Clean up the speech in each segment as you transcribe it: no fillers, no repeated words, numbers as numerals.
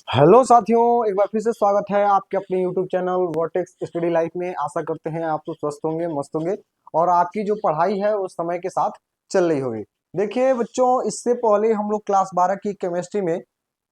Hello साथियों, एक बार फिर से स्वागत है आपके अपने YouTube channel vertex study life में। आशा करते हैं आप तो स्वस्थ होंगे, मस्त होंगे और आपकी जो पढ़ाई है वो समय के साथ चल रही होगी। देखिए बच्चों, इससे पहले हम लोग क्लास 12 की केमिस्ट्री में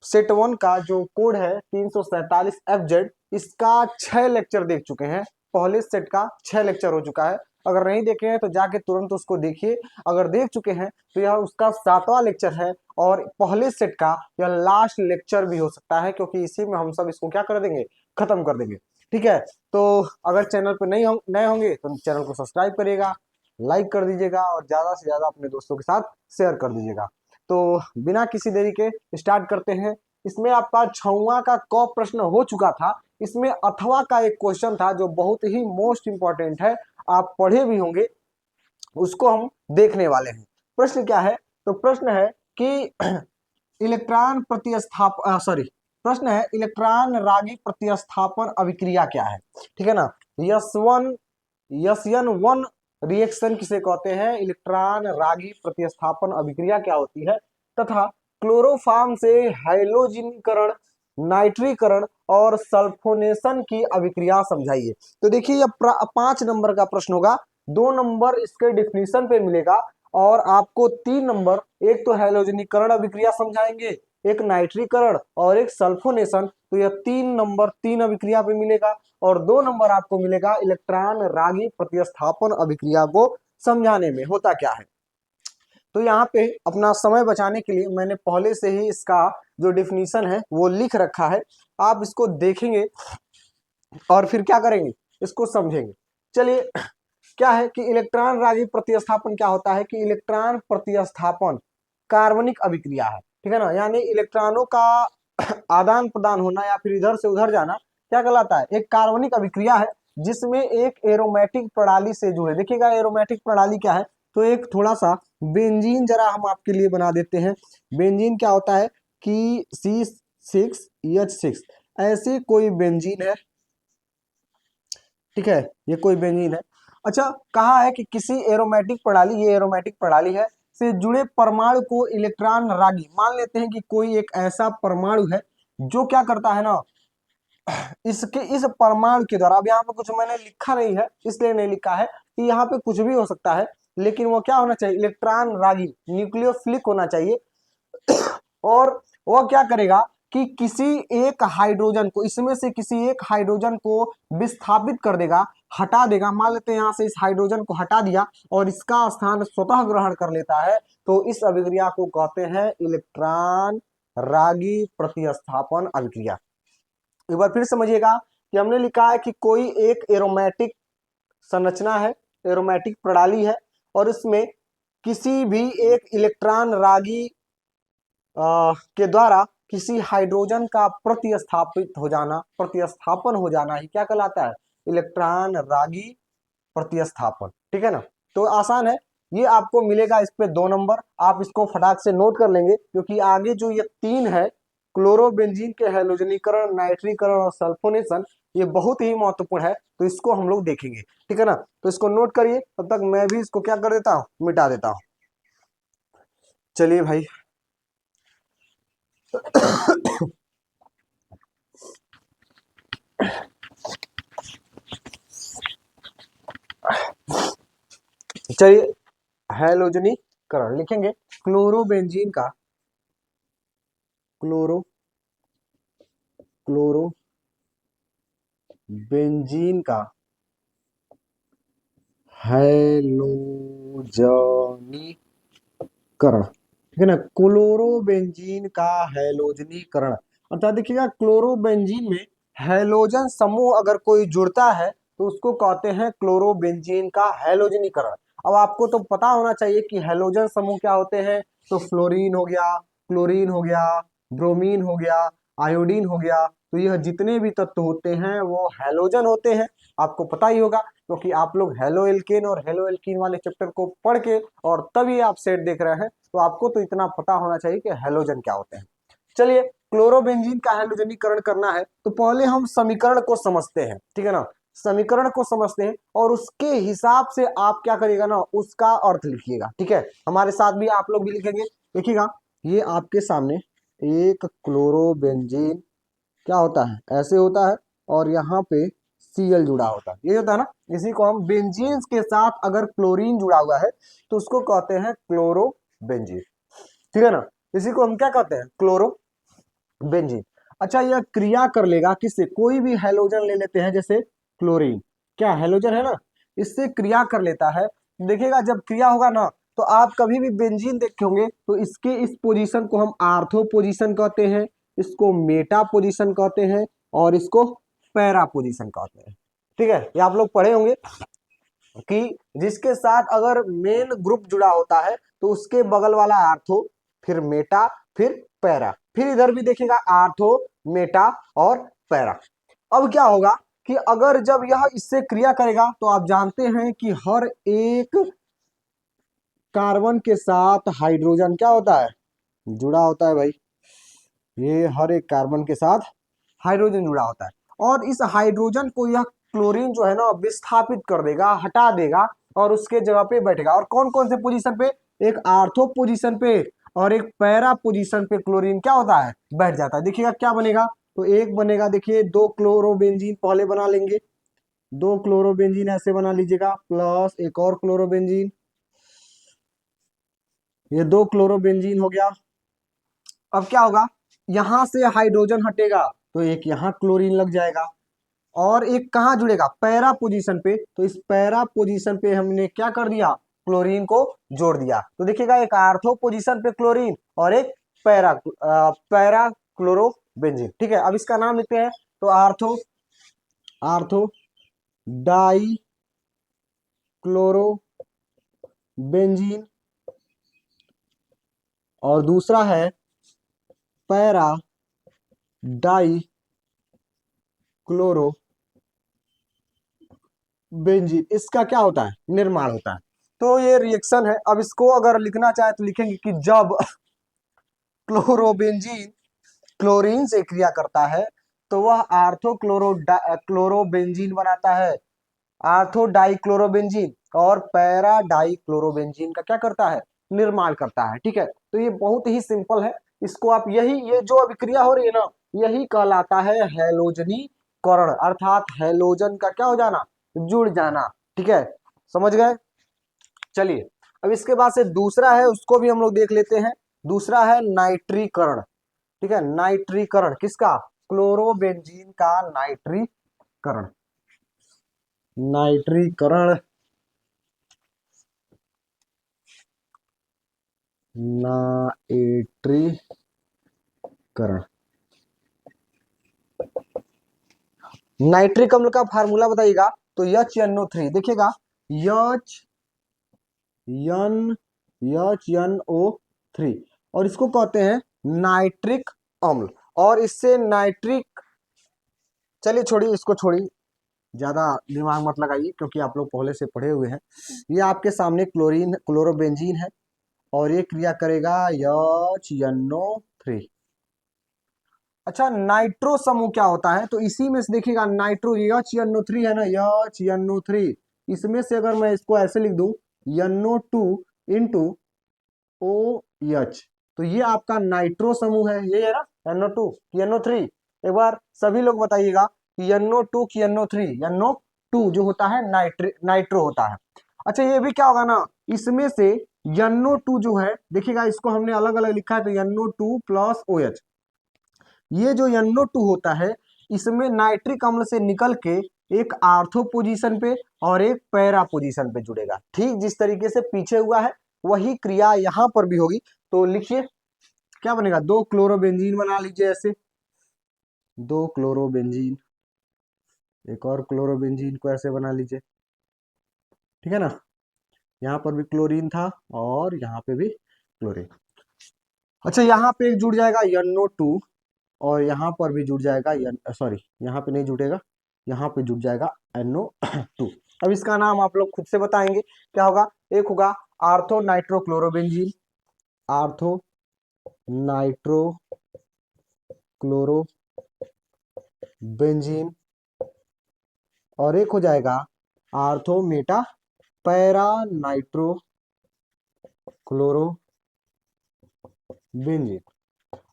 सेट 1 का जो कोड है 347 FZ, इसका 6 लेक्चर देख चुके हैं। पहले सेट का 6 लेक्चर हो चुका है। अगर नहीं देखे हैं तो जाके तुरंत उसको देखिए। अगर देख चुके हैं तो यह उसका 7वां लेक्चर है और पहले सेट का यह लास्ट लेक्चर भी हो सकता है, क्योंकि इसी में हम सब इसको क्या कर देंगे, खत्म कर देंगे। ठीक है, तो अगर चैनल पर नए होंगे तो चैनल को सब्सक्राइब करिएगा, लाइक कर दीजिएगा और ज्यादा से ज्यादा अपने दोस्तों के साथ शेयर कर दीजिएगा। तो बिना किसी देरी के स्टार्ट करते हैं। इसमें आपका 6वां का क प्रश्न हो चुका था। इसमें अथवा का एक क्वेश्चन था जो बहुत ही मोस्ट इंपॉर्टेंट है, आप पढ़े भी होंगे, उसको हम देखने वाले हैं। प्रश्न क्या है? तो प्रश्न है कि इलेक्ट्रॉन प्रतिस्थापन सॉरी प्रश्न है इलेक्ट्रॉन रागी प्रतिस्थापन अभिक्रिया क्या है। ठीक है ना। यस एन वन रिएक्शन किसे कहते हैं, इलेक्ट्रॉन रागी प्रतिस्थापन अभिक्रिया क्या होती है, तथा क्लोरोफॉर्म से हाइड्रोजनीकरण, नाइट्रीकरण और सल्फोनेशन की अभिक्रिया समझाइए। तो देखिए यह 5 नंबर का प्रश्न होगा। 2 नंबर इसके डिफिनीशन पे मिलेगा और आपको 3 नंबर, एक तो हैलोजनीकरण अभिक्रिया समझाएंगे, एक नाइट्रीकरण और एक सल्फोनेशन। तो यह 3 नंबर 3 अभिक्रिया पे मिलेगा और 2 नंबर आपको मिलेगा इलेक्ट्रॉन रागी प्रतिस्थापन अभिक्रिया को समझाने में होता क्या है। तो यहाँ पे अपना समय बचाने के लिए मैंने पहले से ही इसका जो डिफिनीशन है वो लिख रखा है। आप इसको देखेंगे और फिर क्या करेंगे, इसको समझेंगे। चलिए, क्या है कि इलेक्ट्रॉन रागी प्रतिस्थापन क्या होता है कि इलेक्ट्रॉन प्रतिस्थापन कार्बनिक अभिक्रिया है। ठीक है ना, यानी इलेक्ट्रॉनों का आदान प्रदान होना या फिर इधर से उधर जाना क्या कहलाता है, एक कार्बनिक अभिक्रिया है, जिसमें एक एरोमेटिक प्रणाली से जुड़े। देखिएगा एरोमेटिक प्रणाली क्या है, तो एक थोड़ा सा बेंजीन जरा हम आपके लिए बना देते हैं। बेंजीन क्या होता है कि C6H6 ऐसे कोई बेंजीन है। ठीक है, ये कोई बेंजीन है। अच्छा, कहा है कि किसी एरोमेटिक प्रणाली, ये एरोमेटिक प्रणाली है, से जुड़े परमाणु को इलेक्ट्रॉन रागी, मान लेते हैं कि कोई एक ऐसा परमाणु है जो क्या करता है ना, इसके इस परमाणु के द्वारा, अब यहाँ पे कुछ मैंने लिखा नहीं है इसलिए नहीं लिखा है कि यहाँ पे कुछ भी हो सकता है, लेकिन वो क्या होना चाहिए, इलेक्ट्रॉन रागी, न्यूक्लियोफिलिक होना चाहिए। और वह क्या करेगा कि किसी एक हाइड्रोजन को, इसमें से किसी एक हाइड्रोजन को विस्थापित कर देगा, हटा देगा। मान लेते हैं यहाँ से इस हाइड्रोजन को हटा दिया और इसका स्थान स्वतः ग्रहण कर लेता है, तो इस अभिक्रिया को कहते हैं इलेक्ट्रॉन रागी प्रतिस्थापन अभिक्रिया। एक बार फिर समझिएगा कि हमने लिखा है कि कोई एक एरोमेटिक संरचना है, एरोमेटिक प्रणाली है, और इसमें किसी भी एक इलेक्ट्रॉन रागी के द्वारा किसी हाइड्रोजन का प्रतिस्थापित हो जाना, प्रतिस्थापन हो जाना ही क्या कहलाता है, इलेक्ट्रॉन रागी प्रतिस्थापन। ठीक है ना, तो आसान है, ये आपको मिलेगा इस पे 2 नंबर। आप इसको फटाक से नोट कर लेंगे, क्योंकि आगे जो ये 3 है, क्लोरोबेंजीन के हैलोजनीकरण, नाइट्रीकरण और सल्फोनेशन, ये बहुत ही महत्वपूर्ण है, तो इसको हम लोग देखेंगे। ठीक है ना, तो इसको नोट करिए, तब तक मैं भी इसको क्या कर देता हूँ, मिटा देता हूँ। चलिए भाई, चलिए हैलोजनीकरण लिखेंगे। क्लोरोबेंजीन का क्लोरो क्लोरोबेंजीन का हैलोजनीकरण। ठीक है ना, क्लोरोबेंजीन का हैलोजनीकरण, अर्थात देखिएगा क्लोरोबेंजीन में हैलोजन समूह अगर कोई जुड़ता है तो उसको कहते हैं क्लोरोबेंजीन का हैलोजनीकरण। अब आपको तो पता होना चाहिए कि हैलोजन समूह क्या होते हैं, तो फ्लोरीन हो गया, क्लोरीन हो गया, ब्रोमीन हो गया, आयोडीन हो गया, तो यह जितने भी तत्व होते हैं वो हैलोजन होते हैं। आपको पता ही होगा, क्योंकि आप लोग हेलो एल्केन और हेलो एल्कीन वाले चैप्टर को पढ़ के और तभी आप सेट देख रहे हैं, तो आपको तो इतना पता होना चाहिए कि हैलोजन क्या होते हैं। चलिए, क्लोरोबेंजीन का हैलोजनीकरण करना है तो पहले हम समीकरण को समझते हैं। ठीक है ना, समीकरण को समझते हैं और उसके हिसाब से आप क्या करिएगा ना, उसका अर्थ लिखिएगा। ठीक है, हमारे साथ भी आप लोग भी लिखेंगे। देखिएगा, ये आपके सामने एक क्लोरोबेंजीन क्या होता है, ऐसे होता है, और यहाँ पे Cl जुड़ा होता है, ये होता है ना। इसी को हम बेंजीन के साथ अगर क्लोरीन जुड़ा हुआ है तो उसको कहते हैं क्लोरोबेंजीन, ठीक है ना। इसी को हम क्या कहते हैं, क्लोरोबेंजीन। अच्छा, यह क्रिया कर लेगा किससे, कोई भी हैलोजन ले लेते हैं, जैसे क्लोरीन, क्या हैलोजन है ना, इससे क्रिया कर लेता है। देखिएगा जब क्रिया होगा ना, तो आप कभी भी बेंजीन देखे होंगे तो इसके इस पोजीशन को हम आर्थो पोजीशन कहते हैं, इसको मेटा पोजीशन कहते हैं, और इसको पैरा पोजीशन कहते हैं, ठीक है। ये आप लोग पढ़े होंगे कि जिसके साथ अगर मेन ग्रुप जुड़ा होता है तो उसके बगल वाला आर्थो, फिर मेटा, फिर पैरा, फिर इधर भी देखिएगा आर्थो, मेटा और पैरा। अब क्या होगा कि अगर जब यह इससे क्रिया करेगा तो आप जानते हैं कि हर एक कार्बन के साथ हाइड्रोजन क्या होता है, जुड़ा होता है भाई। ये हर एक कार्बन के साथ हाइड्रोजन जुड़ा होता है, और इस हाइड्रोजन को यह क्लोरीन जो है ना विस्थापित कर देगा, हटा देगा, और उसके जगह पे बैठेगा। और कौन कौन से पोजीशन पे, एक आर्थो पोजीशन पे और एक पैरा पोजीशन पे क्लोरीन क्या होता है, बैठ जाता है। देखिएगा क्या बनेगा, तो एक बनेगा, देखिए दो क्लोरोबेंजीन पहले बना लेंगे, दो क्लोरोबेंजीन ऐसे बना लीजिएगा, प्लस एक और क्लोरोबेंजीन, ये दो क्लोरोबेंजीन हो गया। अब क्या होगा, यहां से हाइड्रोजन हटेगा तो एक यहाँ क्लोरीन लग जाएगा, और एक कहाँ जुड़ेगा, पैरा पोजीशन पे, तो इस पैरा पोजीशन पे हमने क्या कर दिया, क्लोरीन को जोड़ दिया। तो देखिएगा एक आर्थो पोजीशन पे क्लोरीन और एक पैरा क्लोरोबेंजीन, ठीक है। अब इसका नाम लिखते हैं, तो आर्थो आर्थो डाई क्लोरोबेंजीन, और दूसरा है पैरा डाई क्लोरो बेंजीन। इसका क्या होता है, निर्माण होता है। तो ये रिएक्शन है। अब इसको अगर लिखना चाहे तो लिखेंगे कि जब क्लोरोबेंजीन क्लोरीन से क्रिया करता है तो वह आर्थो क्लोरोबेंजीन बनाता है, आर्थो डाइक्लोरोबेंजीन, और पैरा डाइक्लोरोबेंजीन का क्या करता है, निर्माण करता है, ठीक है। तो ये बहुत ही सिंपल है। इसको आप यही, ये जो अभिक्रिया हो रही है ना, यही कहलाता है हैलोजनीकरण, अर्थात हैलोजन का क्या हो जाना, जुड़ जाना, ठीक है। समझ गए। चलिए, अब इसके बाद से दूसरा है, उसको भी हम लोग देख लेते हैं। दूसरा है नाइट्रीकरण, ठीक है। नाइट्रीकरण किसका, क्लोरोबेंजीन का नाइट्रीकरण। नाइट्रीकरण, नाइट्रीकरण, नाइट्रिक अम्ल का फार्मूला बताइएगा, तो HNO3, देखिएगा एच एन HNO3, और इसको कहते हैं नाइट्रिक अम्ल। और इससे नाइट्रिक, चलिए छोड़िए, इसको छोड़िए, ज्यादा दिमाग मत लगाइए, क्योंकि आप लोग पहले से पढ़े हुए हैं। ये आपके सामने क्लोरोबेंजीन है, और ये क्रिया करेगा HNO3। अच्छा, नाइट्रो समूह क्या होता है, तो इसी में से देखिएगा नाइट्रो, HNO3 है ना, HNO3, इसमें से अगर मैं इसको ऐसे लिख दूं NO2 इंटू OH, तो ये आपका नाइट्रो समूह है, ये है ना NO2 की NO3। एक बार सभी लोग बताइएगा कि NO2 की NO3, NO2 जो होता है नाइट्रो होता है। अच्छा, ये भी क्या होगा ना, इसमें से NO2 जो है, देखिएगा इसको हमने अलग अलग लिखा है, तो NO2 प्लस OH, ये जो NO2 होता है, इसमें नाइट्रिक अम्ल से निकल के एक आर्थो पोजीशन पे और एक पैरा पोजीशन पे जुड़ेगा। ठीक जिस तरीके से पीछे हुआ है वही क्रिया यहां पर भी होगी। तो लिखिए क्या बनेगा, दो क्लोरोबेंजीन बना लीजिए ऐसे, दो क्लोरोबेंजीन, एक और क्लोरोबेंजीन को ऐसे बना लीजिए, ठीक है ना। यहाँ पर भी क्लोरीन था और यहाँ पे भी क्लोरीन। अच्छा, यहाँ पे एक जुड़ जाएगा NO2, और यहाँ पर भी जुड़ जाएगा, सॉरी यहाँ पे नहीं जुड़ेगा, यहाँ पे जुड़ जाएगा NO2। अब इसका नाम आप लोग खुद से बताएंगे क्या होगा। एक होगा आर्थो नाइट्रोक्लोरोबेंजीन, आर्थो नाइट्रोक्लोरोबेंजीन, और एक हो जाएगा आर्थो मेटा पैरा नाइट्रोक्लोरोबेंजीन।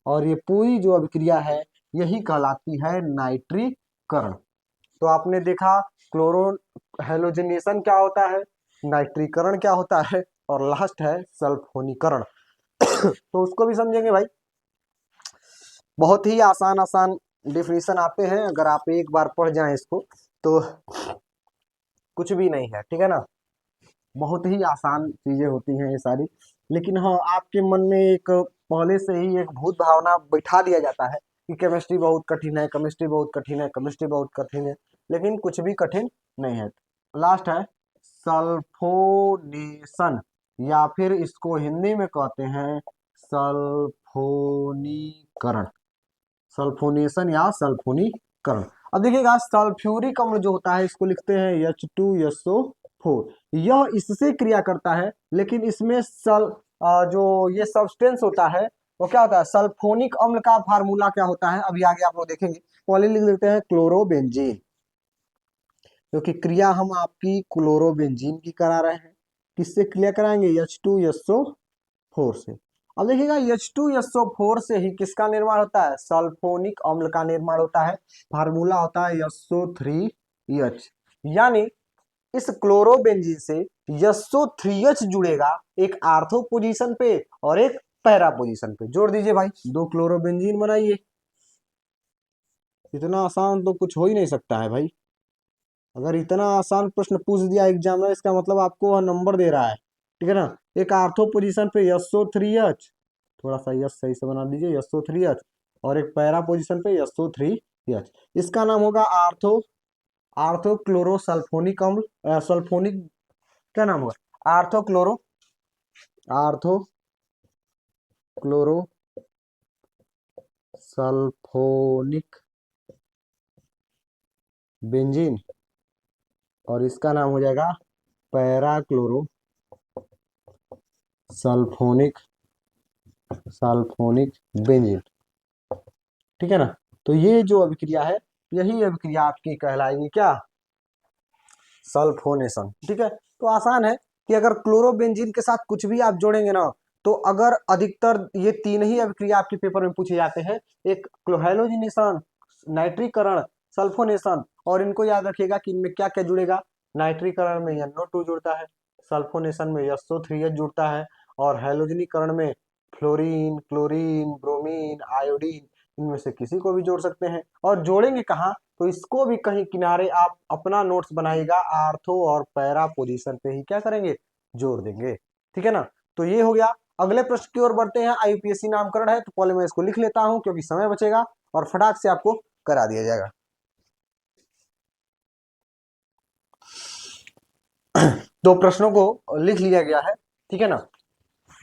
और ये पूरी जो अभिक्रिया है यही कहलाती है नाइट्रीकरण। तो आपने देखा क्लोरो हेलोजनेशन क्या होता है, नाइट्रीकरण क्या होता है, और लास्ट है सल्फोनीकरण। तो उसको भी समझेंगे भाई। बहुत ही आसान आसान डिफिनीशन आते हैं, अगर आप एक बार पढ़ जाएं इसको तो कुछ भी नहीं है, ठीक है ना। बहुत ही आसान चीजें होती हैं ये सारी। लेकिन हाँ, आपके मन में एक पहले से ही एक भूत भावना बैठा दिया जाता है कि केमिस्ट्री बहुत कठिन है, केमिस्ट्री बहुत कठिन है, केमिस्ट्री बहुत कठिन है। लेकिन कुछ भी कठिन नहीं है। लास्ट है सल्फोनेशन, या फिर इसको हिंदी में कहते हैं सल्फोनीकरण, सल्फोनेशन या सल्फोनीकरण। अब देखिएगा सल्फ्यूरिक अम्ल जो होता है इसको लिखते हैं H2SO4। यह इससे क्रिया करता है, लेकिन इसमें जो ये सब्सटेंस होता है वो क्या होता है, सल्फोनिक अम्ल का फार्मूला क्या होता है अभी आगे आप लोग देखेंगे। पहले लिख लेते हैं क्लोरोबेंजीन, क्योंकि क्रिया हम आपकी क्लोरोबेंजीन की करा रहे हैं। किससे क्रिया कराएंगे, H2SO4 से। अब देखिएगा H2SO4 से ही किसका निर्माण होता है, सल्फोनिक अम्ल का निर्माण होता है। फार्मूला होता है SO3H। यानी इस क्लोरोबेंजीन से SO3H जुड़ेगा एक आर्थो पोजीशन पे और एक पैरा पोजीशन पे। जोड़ दीजिए भाई, दो क्लोरोबेंजीन बनाइए। इतना आसान तो कुछ हो ही नहीं सकता है भाई। अगर इतना आसान प्रश्न पूछ दिया एग्जामिनर, इसका मतलब आपको वह नंबर दे रहा है, ठीक है ना। एक आर्थो पोजीशन पे SO3H, थोड़ा सा यस सही से बना दीजिए, SO3H, और एक पैरा पोजीशन पे SO3H। इसका नाम होगा आर्थो आर्थो क्लोरो सल्फोनिक अम्ल, सल्फोनिक क्या नाम होगा, आर्थो क्लोरो सल्फोनिक बेंजीन, और इसका नाम हो जाएगा para chloro sulphonic sulphonic benzene, ठीक है ना। तो ये जो अभिक्रिया है, यही अभिक्रिया आपकी कहलाएगी क्या, सल्फोनेशन, ठीक है। तो आसान है कि अगर क्लोरोबेंजीन के साथ कुछ भी आप जोड़ेंगे ना, तो अगर अधिकतर ये तीन ही अभिक्रिया आपके पेपर में पूछे जाते हैं, एक हेलोजिनेशन, नाइट्रीकरण, सल्फोनेशन। और इनको याद रखिएगा कि इनमें क्या क्या जुड़ेगा, नाइट्रीकरण में NO2 जुड़ता है, सल्फोनेशन में SO3H जुड़ता है, और हेलोजनीकरण में फ्लोरीन, क्लोरीन, ब्रोमीन, आयोडीन, इनमें से किसी को भी जोड़ सकते हैं। और जोड़ेंगे कहाँ, तो इसको भी कहीं किनारे आप अपना नोट्स बनाइएगा, आर्थो और पैरा पोजीशन पे ही क्या करेंगे, जोड़ देंगे, ठीक है ना। तो ये हो गया। अगले प्रश्न की ओर बढ़ते हैं। IUPAC नामकरण है, तो पहले मैं इसको लिख लेता हूं क्योंकि समय बचेगा और फटाक से आपको करा दिया जाएगा। दो प्रश्नों को लिख लिया गया है, ठीक है ना।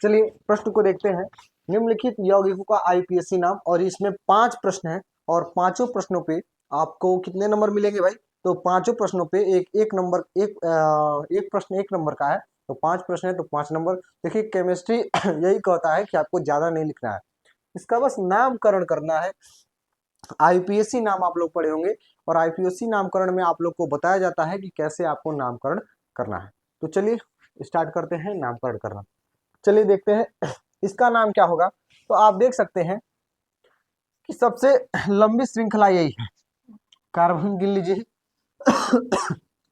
चलिए प्रश्न को देखते हैं। निम्नलिखित यौगिकों का IUPAC नाम, और इसमें 5 प्रश्न हैं, और पांचों प्रश्नों पे आपको कितने नंबर मिलेंगे भाई, तो पांचों प्रश्नों पे एक एक नंबर, एक प्रश्न 1 नंबर का है, तो 5 प्रश्न है तो 5 नंबर। देखिए केमिस्ट्री यही कहता है कि आपको ज्यादा नहीं लिखना है, इसका बस नामकरण करना है। IUPAC नाम आप लोग पढ़े होंगे, और IUPAC नामकरण में आप लोग को बताया जाता है कि कैसे आपको नामकरण करना है। तो चलिए स्टार्ट करते हैं नामकरण करना। चलिए देखते हैं इसका नाम क्या होगा। तो आप देख सकते हैं कि सबसे लंबी श्रृंखला यही है। कार्बन गिन लीजिए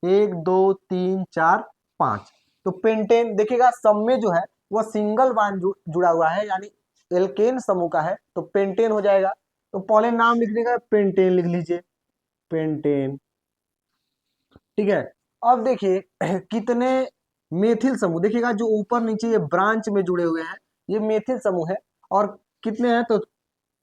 1 2 3 4 5। तो पेंटेन देखिएगा, सब में जो है वह सिंगल बॉन्ड जुड़ा हुआ है, यानी एल्केन समूह का है, तो पेंटेन हो जाएगा। तो पहले नाम लिखने का पेंटेन लिख लीजिए, पेंटेन, ठीक है। अब देखिए कितने मेथिल समूह, देखिएगा जो ऊपर नीचे ये ब्रांच में जुड़े हुए हैं, ये मेथिल समूह है। और कितने हैं, तो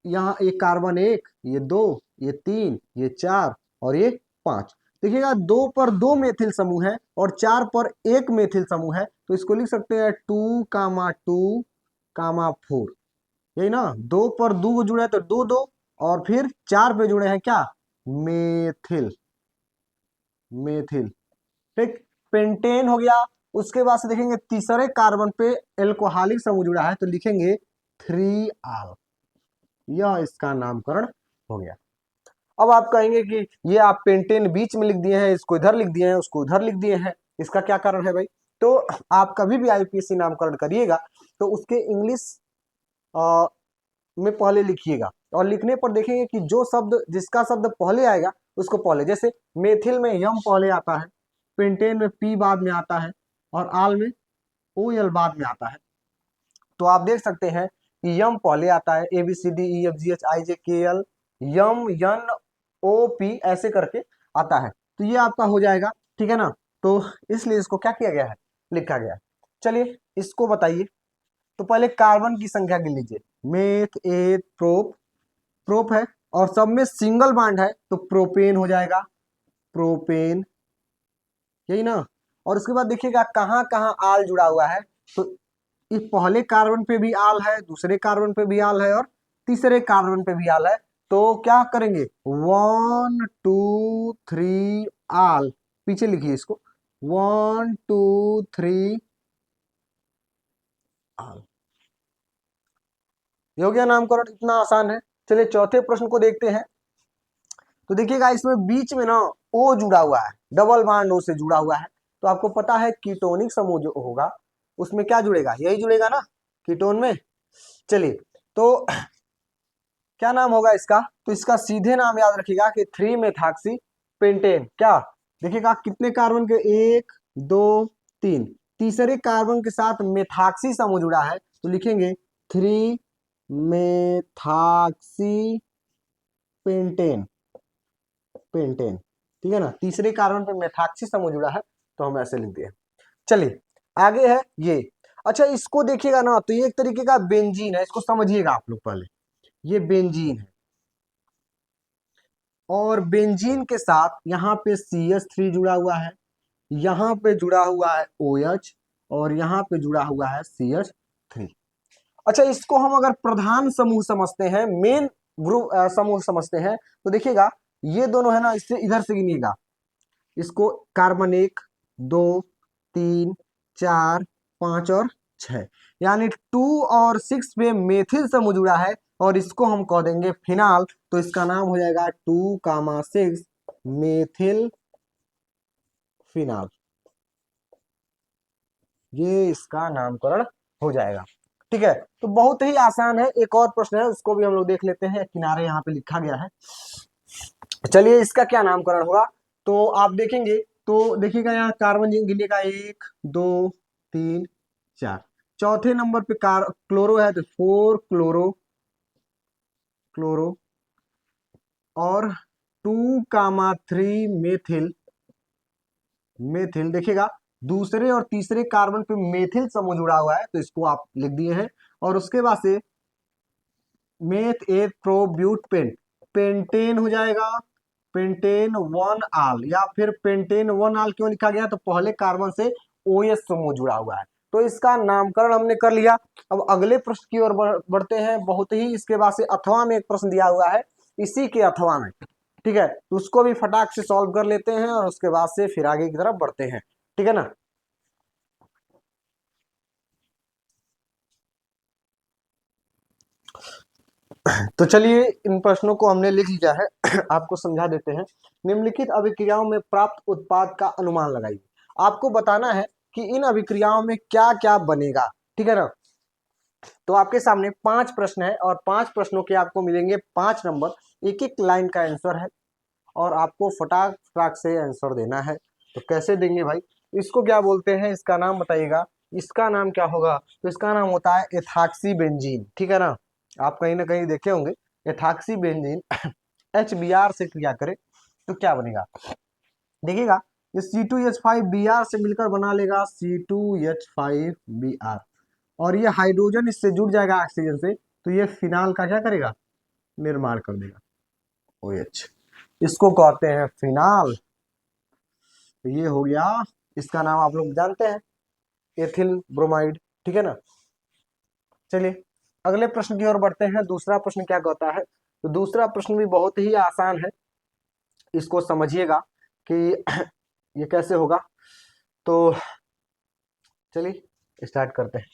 यहाँ एक कार्बन 1, ये 2, ये 3, ये 4, और ये 5। देखिएगा 2 पर 2 मेथिल समूह है और 4 पर 1 मेथिल समूह है, तो इसको लिख सकते हैं 2,2,4। यही ना, 2 पर 2 जुड़े हैं तो 2 2, और फिर 4 पे जुड़े हैं क्या, मेथिल, मेथिल, ठीक। पेंटेन हो गया। उसके बाद से देखेंगे तीसरे कार्बन पे एल्कोहलिक समूह जुड़ा है, तो लिखेंगे 3 आल, यह इसका नामकरण हो गया। अब आप कहेंगे कि ये आप पेंटेन बीच में लिख दिए हैं, इसको इधर लिख दिए हैं, उसको उधर लिख दिए हैं, इसका क्या कारण है भाई। तो आप कभी भी IUPAC नामकरण करिएगा तो उसके इंग्लिश में पहले लिखिएगा, और लिखने पर देखेंगे कि जो शब्द, जिसका शब्द पहले आएगा उसको पहले, जैसे मेथिल में यम पहले आता है, पेंटेन में पी बाद में आता है, और आल में ओ एल बाद में आता है। तो आप देख सकते हैं कि यम पहले आता है, A B C D E F G H I J K L, Yama N O P ऐसे करके आता है। तो ये आपका हो जाएगा, ठीक है ना। तो इसलिए इसको क्या किया गया है, लिखा गया है। चलिए इसको बताइए। तो पहले कार्बन की संख्या गिन लीजिए, मेथ एथ प्रोप, प्रोप है और सब में सिंगल बॉन्ड है तो प्रोपेन हो जाएगा, प्रोपेन, यही ना। और उसके बाद देखिएगा कहाँ कहाँ आल जुड़ा हुआ है, तो इस पहले कार्बन पे भी आल है, दूसरे कार्बन पे भी आल है, और तीसरे कार्बन पे भी आल है। तो क्या करेंगे, 1 2 3 आल, पीछे लिखिए इसको, 1 2 3 आल। ये हो गया नामकरण, इतना आसान है। चलिए चौथे प्रश्न को देखते हैं। तो देखिएगा इसमें बीच में ना ओ जुड़ा हुआ है, डबल बॉन्ड ओ से जुड़ा हुआ है। तो आपको पता है कीटोनिक समूह जो होगा उसमें क्या जुड़ेगा, यही जुड़ेगा ना कीटोन में। चलिए तो क्या नाम होगा इसका, तो इसका सीधे नाम याद रखिएगा कि 3 मेथॉक्सी पेंटेन। क्या देखिएगा कितने कार्बन के, 1 2 3, तीसरे कार्बन के साथ मेथॉक्सी समूह जुड़ा है तो लिखेंगे 3 मेथॉक्सी पेंटेन, पेंटेन, ठीक है ना। तीसरे कार्बन पे मेथॉक्सी समूह जुड़ा है तो हम ऐसे लिख दिए। चलिए आगे है ये। अच्छा इसको देखिएगा ना, तो ये एक तरीके का बेंजीन है, इसको समझिएगा आप लोग पहले। ये बेंजीन है और बेंजीन के साथ यहाँ पे CH3 जुड़ा हुआ है, यहाँ पे जुड़ा हुआ है OH, और यहाँ पे जुड़ा हुआ है CH3। अच्छा इसको हम अगर प्रधान समूह समझते हैं, मेन ग्रुप समूह समझते हैं, तो देखिएगा ये दोनों है ना, इससे इधर से गिनिएगा इसको, कार्बन 1 2 3 4 5 और 6, यानी 2 और 6 पे मेथिल समूह जुड़ा है और इसको हम कह देंगे फिनाल। तो इसका नाम हो जाएगा 2 6 मेथिल फिनाल, ये इसका नामकरण हो जाएगा। ठीक है, तो बहुत ही आसान है। एक और प्रश्न है उसको भी हम लोग देख लेते हैं, किनारे यहाँ पे लिखा गया है। चलिए इसका क्या नामकरण होगा, तो आप देखेंगे तो देखिएगा यहाँ कार्बन गिनिएगा 1 2 3 4, चौथे नंबर पे क्लोरो है तो 4 क्लोरो, क्लोरो, और 2 3 मेथिल, मेथिल। देखिएगा दूसरे और तीसरे कार्बन पे मेथिल समूह जुड़ा हुआ है तो इसको आप लिख दिए हैं। और उसके बाद से मेथ एथ प्रोब्यूट पेंटेन हो जाएगा, पेंटेन 1 आल, या फिर पेंटेन 1 आल क्यों लिखा गया, तो पहले कार्बन से OH समूह जुड़ा हुआ है। तो इसका नामकरण हमने कर लिया। अब अगले प्रश्न की ओर बढ़ते हैं। बहुत ही इसके बाद से अथवा में एक प्रश्न दिया हुआ है, इसी के अथवा में, ठीक है, तो उसको भी फटाक से सॉल्व कर लेते हैं और उसके बाद से फिर आगे की तरफ बढ़ते हैं, ठीक है ना। तो चलिए इन प्रश्नों को हमने लिख लिया है आपको समझा देते हैं। निम्नलिखित अभिक्रियाओं में प्राप्त उत्पाद का अनुमान लगाइए। आपको बताना है कि इन अभिक्रियाओं में क्या क्या बनेगा, ठीक है ना। तो आपके सामने 5 प्रश्न है और 5 प्रश्नों के आपको मिलेंगे 5 नंबर, एक एक लाइन का आंसर है और आपको फटाक फटाक से आंसर देना है। तो कैसे देंगे भाई, इसको क्या बोलते हैं, इसका नाम बताइएगा। इसका नाम क्या होगा, तो इसका नाम होता है एथाक्सी बेंजीन, ठीक है ना। आप कहीं ना कहीं देखे होंगे एथाक्सी बेंजीन HBr से क्रिया करे तो क्या बनेगा, देखिएगा ये C2H5Br से मिलकर बना लेगा C2H5Br, और ये हाइड्रोजन इससे जुड़ जाएगा ऑक्सीजन से तो ये फिनाल का क्या करेगा, निर्माण कर देगा, OH, इसको कहते हैं फिनाल। तो ये हो गया, इसका नाम आप लोग जानते हैं एथिल ब्रोमाइड, ठीक है ना। चलिए अगले प्रश्न की ओर बढ़ते हैं। दूसरा प्रश्न क्या कहता है, तो दूसरा प्रश्न भी बहुत ही आसान है, इसको समझिएगा कि ये कैसे होगा। तो चलिए स्टार्ट करते हैं।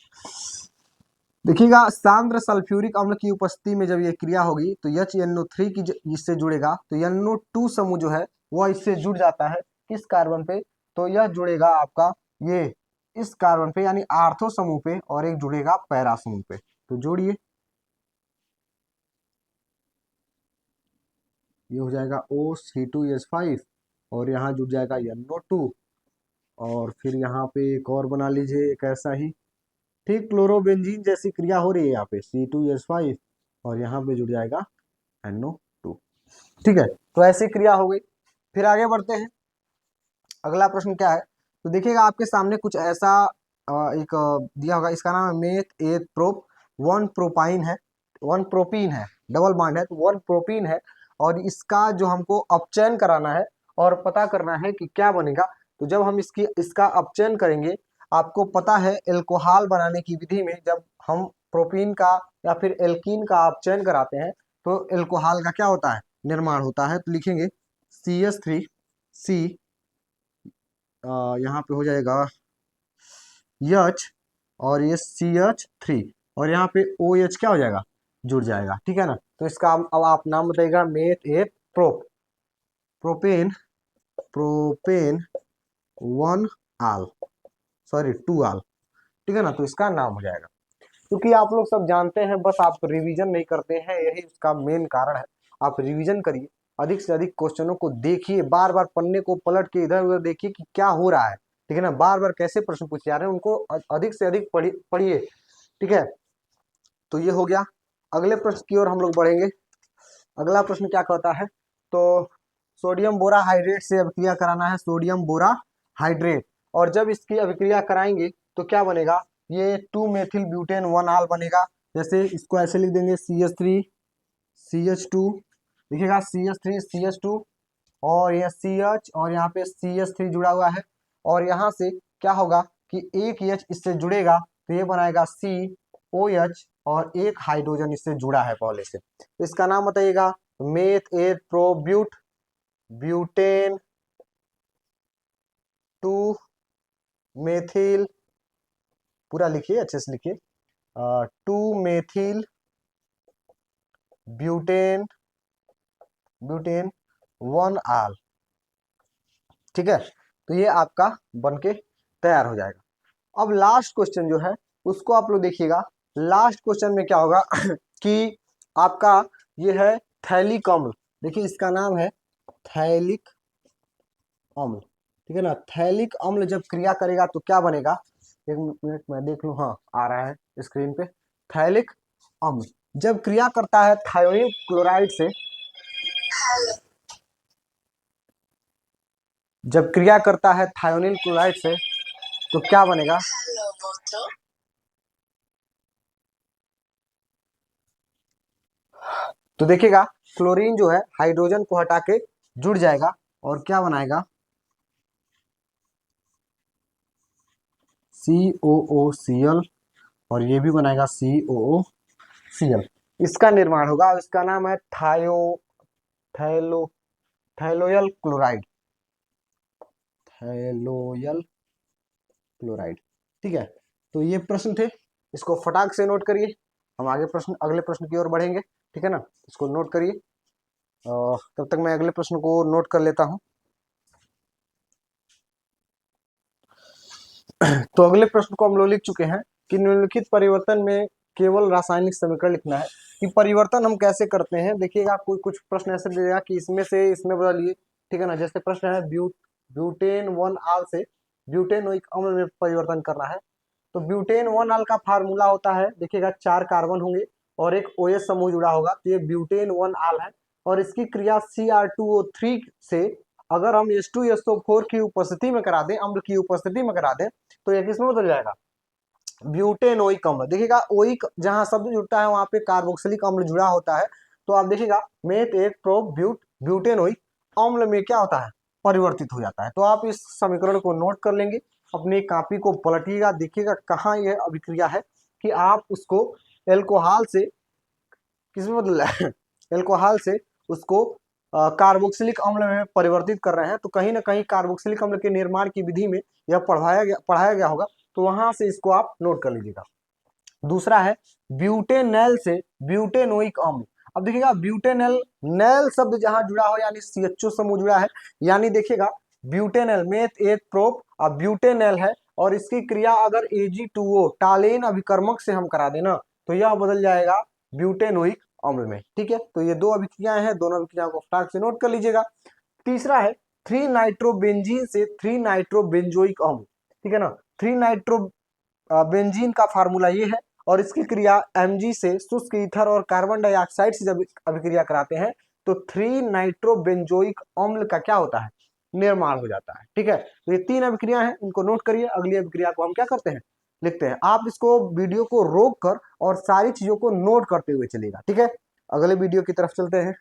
देखिएगा सांद्र सल्फ्यूरिक अम्ल की उपस्थिति में जब ये क्रिया होगी तो HNO3 की इससे जुड़ेगा तो NO2 समूह जो है वह इससे जुड़ जाता है किस कार्बन पे, तो यह जुड़ेगा आपका ये इस कार्बन पे यानी आर्थो समूह पे, और एक जुड़ेगा पैरा समूह पे। तो जोड़िए ये हो जाएगा O C2H5 और यहाँ जुड़ जाएगा NO2 और फिर यहाँ पे एक और बना लीजिए एक ऐसा ही, ठीक क्लोरोबेंजीन जैसी क्रिया हो रही है यहाँ पे C2H5 और यहाँ पे जुड़ जाएगा NO2। ठीक है, तो ऐसी क्रिया हो गई। फिर आगे बढ़ते हैं, अगला प्रश्न क्या है, तो देखिएगा आपके सामने कुछ ऐसा एक दिया होगा, इसका नाम है meth eth prop, one propyne है, वन प्रोपीन है, डबल बॉन्ड है तो वन प्रोपीन है, और इसका जो हमको अपचयन कराना है और पता करना है कि क्या बनेगा। तो जब हम इसका अपचयन करेंगे, आपको पता है एल्कोहल बनाने की विधि में जब हम प्रोपीन का या फिर एल्कीन का अपचयन कराते हैं तो एल्कोहल का क्या होता है, निर्माण होता है। तो लिखेंगे CH3C, यहाँ पे हो जाएगा H और ये CH3 और यहाँ पे OH क्या हो जाएगा, जुड़ जाएगा। ठीक है ना, तो इसका अब आप नाम बताइएगा meth eth prop, propane, propane one ol, sorry 2 ol. ठीक है ना, तो इसका नाम हो जाएगा। क्योंकि आप लोग सब जानते हैं, बस आप रिवीजन नहीं करते हैं, यही उसका मेन कारण है। आप रिवीजन करिए, अधिक से अधिक क्वेश्चनों को देखिए, बार बार पन्ने को पलट के इधर उधर देखिए कि क्या हो रहा है। ठीक है ना, बार बार कैसे प्रश्न पूछे जा रहे हैं उनको अधिक से अधिक पढ़िए। ठीक है, तो ये हो गया। अगले प्रश्न की ओर हम लोग बढ़ेंगे। अगला प्रश्न क्या कहता है, तो सोडियम बोरा हाइड्रेट से अभिक्रिया कराना है, सोडियम बोरा हाइड्रेट, और जब इसकी अभिक्रिया कराएंगे तो क्या बनेगा, ये 2 मेथिल ब्यूटेन 1 आल बनेगा। जैसे इसको ऐसे लिख देंगे CH3 CH2, लिखिएगा CH3 CH2 और ये CH और यहाँ पे CH3 जुड़ा हुआ है, और यहाँ से क्या होगा कि एक H इससे जुड़ेगा तो ये बनाएगा COH और एक हाइड्रोजन इससे जुड़ा है पहले से, तो इसका नाम बताइएगा मेथ एथ प्रोब्यूट ब्यूटेन 2 मेथिल, पूरा लिखिए अच्छे से लिखिए, 2 मेथिल ब्यूटेन ब्यूटेन 1 आल। ठीक है, तो ये आपका बनके तैयार हो जाएगा। अब लास्ट क्वेश्चन जो है उसको आप लोग देखिएगा। लास्ट क्वेश्चन में क्या होगा कि आपका ये है थैलिक अम्ल, देखिए इसका नाम है थैलिक अम्ल। ठीक है ना, थैलिक अम्ल जब क्रिया करेगा तो क्या बनेगा, एक मिनट मैं देख लूं, हाँ आ रहा है स्क्रीन पे। थैलिक अम्ल जब क्रिया करता है थायोनिल क्लोराइड से, जब क्रिया करता है थायोनिल क्लोराइड से तो क्या बनेगा, तो देखिएगा क्लोरीन जो है हाइड्रोजन को हटा के जुड़ जाएगा और क्या बनाएगा COOCl, और ये भी बनाएगा COOCl, इसका निर्माण होगा। इसका नाम है थैलो थैलोयल क्लोराइड, थैलोयल क्लोराइड। ठीक है, तो ये प्रश्न थे, इसको फटाक से नोट करिए। हम आगे प्रश्न अगले प्रश्न की ओर बढ़ेंगे। ठीक है ना, इसको नोट करिए, तब तक मैं अगले प्रश्न को नोट कर लेता हूं। तो अगले प्रश्न को हम लोग लिख चुके हैं कि निम्नलिखित परिवर्तन में केवल रासायनिक समीकरण लिखना है, कि परिवर्तन हम कैसे करते हैं। देखिएगा कोई कुछ प्रश्न ऐसे दे देगा कि इसमें से इसमें बदलिए। ठीक है ना, जैसे प्रश्न है ब्यूटेन 1 आल से ब्यूटेनोइक अम्ल में परिवर्तन करना है, तो ब्यूटेन 1 आल का फार्मूला होता है, देखिएगा 4 कार्बन होंगे और एक OH समूह जुड़ा होगा, तो ये ब्यूटेन 1 आल है, और इसकी क्रिया Cr2O3 से अगर हम H2SO4 की उपस्थिति में करा दें, अम्ल की उपस्थिति में करा दें, तो ये किसमें बदल जाएगा, ब्यूटेनोइक अम्ल। देखिएगा ओइक जहां शब्द जुड़ता है वहां पे कार्बोक्सिलिक अम्ल जुड़ा होता है, तो आप देखिएगा मेथ एक प्रो ब्यूटेनोइक अम्ल में क्या होता है, परिवर्तित हो जाता है। तो आप इस समीकरण को नोट कर लेंगे, अपनी कॉपी को पलटिएगा, देखिएगा कहाँ यह अभिक्रिया है कि आप उसको एल्कोहल से किसमें बदल रहा है एल्कोहल से उसको कार्बोक्सिलिक अम्ल में परिवर्तित कर रहे हैं, तो कहीं ना कहीं कार्बोक्सिलिक अम्ल के निर्माण की विधि में यह पढ़ाया गया होगा, तो वहां से इसको आप नोट कर लीजिएगा। दूसरा है ब्यूटेनल से ब्यूटेनोइक अम्ल। अब देखिएगा ब्यूटेनल, नैल शब्द जहां जुड़ा हो यानी CHO समूह जुड़ा है, यानी देखिएगा ब्यूटेनल मेथ एथ प्रोप अब ब्यूटेनल है, और इसकी क्रिया अगर Ag2O टालेन अभिकर्मक से हम करा देना तो यह बदल जाएगा ब्यूटेनोइक अम्ल में। ठीक है, तो ये दो अभिक्रियाएं हैं, दोनों अभिक्रियाओं को फटाक से नोट कर लीजिएगा। तीसरा है 3 नाइट्रोबेंजीन से 3 नाइट्रोबेंजोइक अम्ल। ठीक है ना, 3 नाइट्रो बेंजीन का फार्मूला ये है, और इसकी क्रिया Mg से शुष्क ईथर और कार्बन डाइऑक्साइड से जब अभिक्रिया कराते हैं तो 3 नाइट्रोबेंजोइक अम्ल का क्या होता है, निर्माण हो जाता है। ठीक है, तो ये 3 अभिक्रिया हैं, इनको नोट करिए। अगली अभिक्रिया को हम क्या करते हैं, लिखते हैं। आप इसको वीडियो को रोक कर और सारी चीजों को नोट करते हुए चलेगा। ठीक है, अगले वीडियो की तरफ चलते हैं।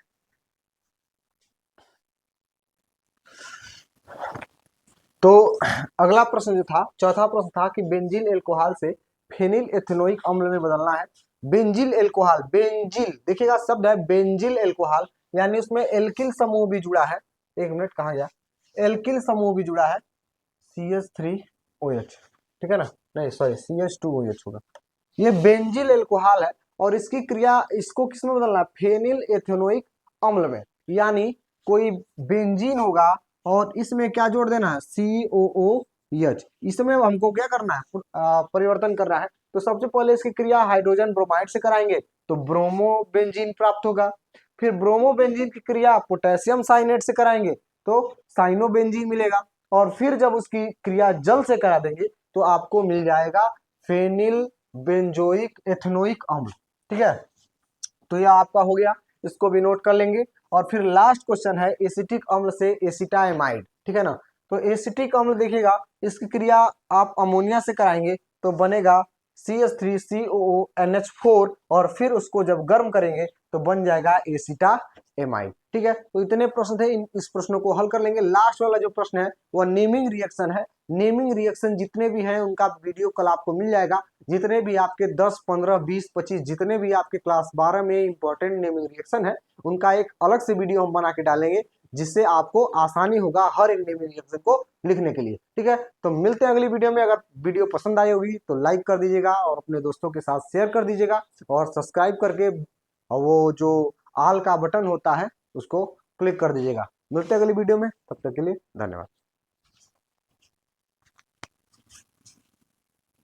तो अगला प्रश्न जो था, चौथा प्रश्न था कि बेंजील एल्कोहल से फेनिल एथेनोइक अम्ल में बदलना है। बेंजील एल्कोहल, बेंजील देखिएगा शब्द है बेंजील एल्कोहल, यानी उसमें एल्किल समूह भी जुड़ा है। एक मिनट, कहाँ गया, एल्किल समूह भी जुड़ा है, CH3OH। ठीक है ना, नहीं सॉरी CH2OH होगा। ये बेंजील एल्कोहल है, और इसकी क्रिया, इसको किसमें बदलना है, फेनिल एथेनोइक अम्ल में। यानी कोई बेंजीन होगा और इसमें क्या जोड़ देना है, COOH। इसमें हमको क्या करना है, परिवर्तन करना है। तो सबसे पहले इसकी क्रिया हाइड्रोजन ब्रोमाइड से कराएंगे तो ब्रोमो बेंजीन प्राप्त होगा। फिर ब्रोमो बेंजीन की क्रिया पोटेशियम साइनेट से कराएंगे तो साइनो बेंजीन मिलेगा। और फिर जब उसकी क्रिया जल से करा देंगे तो आपको मिल जाएगा फेनिल बेंजोइक एथेनोइक अम्ल। ठीक है, तो यह आपका हो गया, इसको भी नोट कर लेंगे। और फिर लास्ट क्वेश्चन है एसिटिक अम्ल से एसिटाइमाइड। ठीक है ना, तो एसिटिक अम्ल देखिएगा, इसकी क्रिया आप अमोनिया से कराएंगे तो बनेगा CH3COONH4, और फिर उसको जब गर्म करेंगे तो बन जाएगा एसिटाइमाइड। ठीक है, तो इतने प्रश्न थे, इस प्रश्नों को हल कर लेंगे। लास्ट वाला जो प्रश्न है वह नेमिंग रिएक्शन है। नेमिंग रिएक्शन जितने भी हैं उनका वीडियो कल आपको मिल जाएगा। जितने भी आपके 10, 15, 20, 25 जितने भी आपके क्लास 12 में इंपॉर्टेंट नेमिंग रिएक्शन है, उनका एक अलग से वीडियो हम बना के डालेंगे, जिससे आपको आसानी होगा हर एक नेमिंग रिएक्शन को लिखने के लिए। ठीक है, तो मिलते हैं अगली वीडियो में। अगर वीडियो पसंद आई होगी तो लाइक कर दीजिएगा और अपने दोस्तों के साथ शेयर कर दीजिएगा, और सब्सक्राइब करके वो जो आल का बटन होता है उसको क्लिक कर दीजिएगा। मिलते हैं अगली वीडियो में, तब तक के लिए धन्यवाद।